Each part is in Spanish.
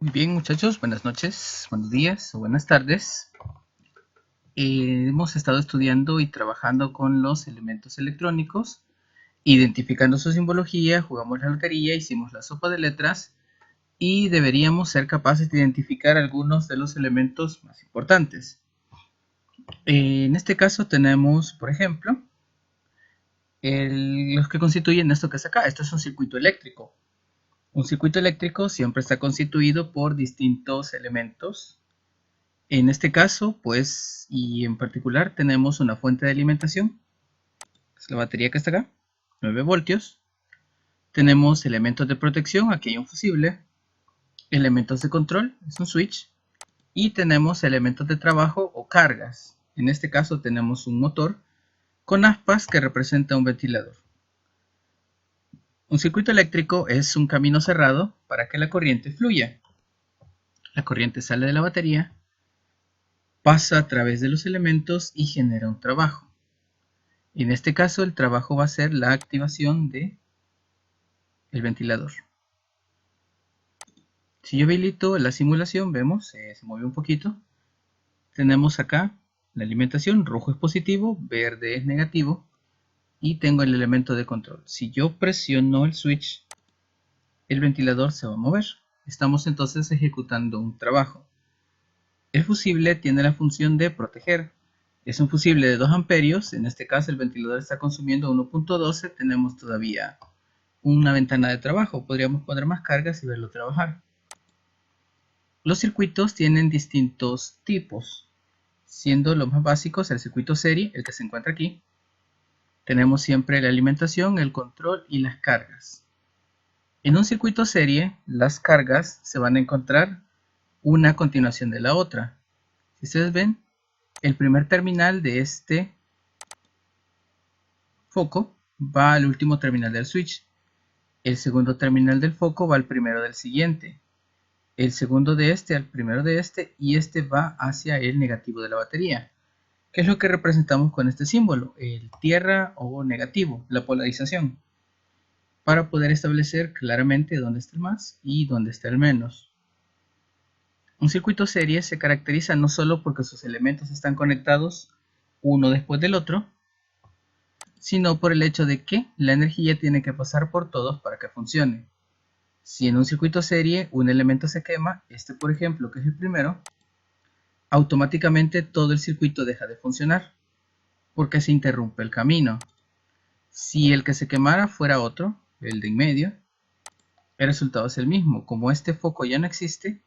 Muy bien, muchachos, buenas noches, buenos días o buenas tardes. Hemos estado estudiando y trabajando con los elementos electrónicos, identificando su simbología, jugamos la alquería, hicimos la sopa de letras y deberíamos ser capaces de identificar algunos de los elementos más importantes. En este caso tenemos, por ejemplo, los que constituyen esto que es acá. Esto es un circuito eléctrico. Un circuito eléctrico siempre está constituido por distintos elementos. En este caso, pues, y en particular, tenemos una fuente de alimentación, es la batería que está acá, 9 voltios. Tenemos elementos de protección, aquí hay un fusible. Elementos de control, es un switch. Y tenemos elementos de trabajo o cargas. En este caso tenemos un motor con aspas que representa un ventilador. Un circuito eléctrico es un camino cerrado para que la corriente fluya. La corriente sale de la batería, pasa a través de los elementos y genera un trabajo. En este caso el trabajo va a ser la activación del ventilador. Si yo habilito la simulación, vemos, se movió un poquito. Tenemos acá la alimentación, rojo es positivo, verde es negativo. Y tengo el elemento de control. Si yo presiono el switch, el ventilador se va a mover. Estamos entonces ejecutando un trabajo. El fusible tiene la función de proteger. Es un fusible de 2 amperios. En este caso el ventilador está consumiendo 1.12. Tenemos todavía una ventana de trabajo. Podríamos poner más cargas y verlo trabajar. Los circuitos tienen distintos tipos, siendo los más básicos el circuito serie, el que se encuentra aquí. Tenemos siempre la alimentación, el control y las cargas. En un circuito serie, las cargas se van a encontrar una a continuación de la otra. Si ustedes ven, el primer terminal de este foco va al último terminal del switch. El segundo terminal del foco va al primero del siguiente. El segundo de este al primero de este, y este va hacia el negativo de la batería. ¿Qué es lo que representamos con este símbolo? El tierra o negativo, la polarización, para poder establecer claramente dónde está el más y dónde está el menos. Un circuito serie se caracteriza no solo porque sus elementos están conectados uno después del otro, sino por el hecho de que la energía tiene que pasar por todos para que funcione. Si en un circuito serie un elemento se quema, este por ejemplo, que es el primero, automáticamente todo el circuito deja de funcionar, porque se interrumpe el camino. Si el que se quemara fuera otro, el de en medio, el resultado es el mismo. Como este foco ya no existe,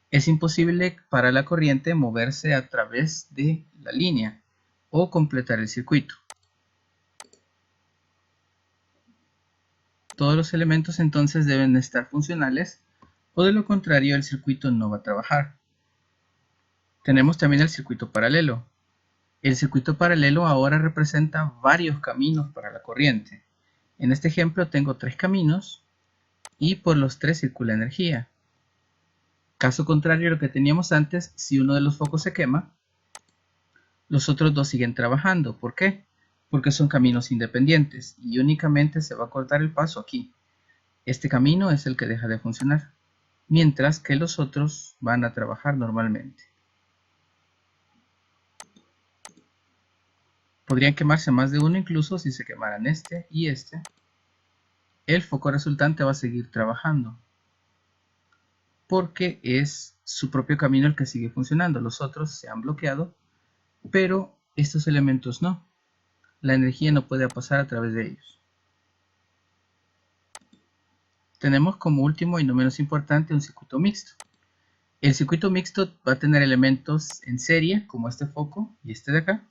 es imposible para la corriente moverse a través de la línea o completar el circuito. Todos los elementos entonces deben estar funcionales, o de lo contrario el circuito no va a trabajar. Tenemos también el circuito paralelo. El circuito paralelo ahora representa varios caminos para la corriente. En este ejemplo tengo 3 caminos y por los 3 circula energía. Caso contrario a lo que teníamos antes, si uno de los focos se quema, los otros 2 siguen trabajando. ¿Por qué? Porque son caminos independientes y únicamente se va a cortar el paso aquí. Este camino es el que deja de funcionar, mientras que los otros van a trabajar normalmente. Podrían quemarse más de uno incluso si se quemaran este y este. El foco resultante va a seguir trabajando, porque es su propio camino el que sigue funcionando. Los otros se han bloqueado, pero estos elementos no. La energía no puede pasar a través de ellos. Tenemos como último y no menos importante un circuito mixto. El circuito mixto va a tener elementos en serie, como este foco y este de acá,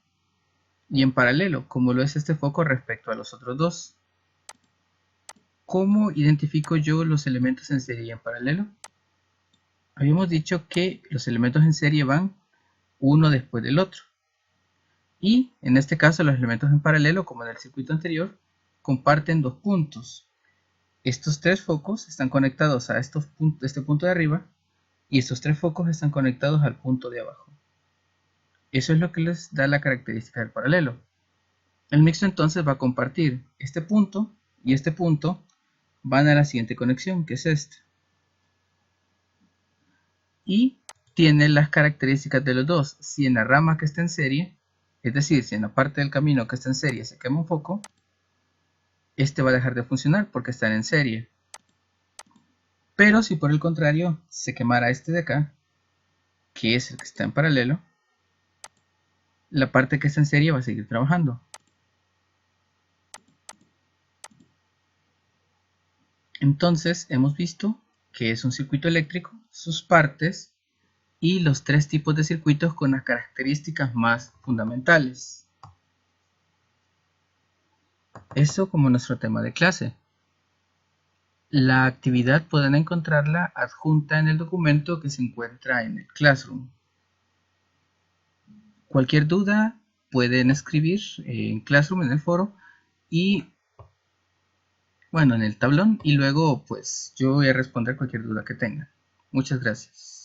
y en paralelo, como lo es este foco respecto a los otros dos. ¿Cómo identifico yo los elementos en serie y en paralelo? Habíamos dicho que los elementos en serie van uno después del otro. Y en este caso los elementos en paralelo, como en el circuito anterior, comparten 2 puntos. Estos 3 focos están conectados a este punto de arriba y estos 3 focos están conectados al punto de abajo. Eso es lo que les da la característica del paralelo. El mixto entonces va a compartir este punto y este punto van a la siguiente conexión, que es esta. y tiene las características de los dos. Si en la rama que está en serie, es decir, si en la parte del camino que está en serie se quema un foco, este va a dejar de funcionar porque están en serie. Pero si por el contrario se quemara este de acá, que es el que está en paralelo, la parte que está en serie va a seguir trabajando. Entonces hemos visto que es un circuito eléctrico, sus partes y los tres tipos de circuitos con las características más fundamentales. Eso como nuestro tema de clase. La actividad pueden encontrarla adjunta en el documento que se encuentra en el Classroom. Cualquier duda pueden escribir en Classroom, en el foro, y bueno, en el tablón, y luego pues yo voy a responder cualquier duda que tengan. Muchas gracias.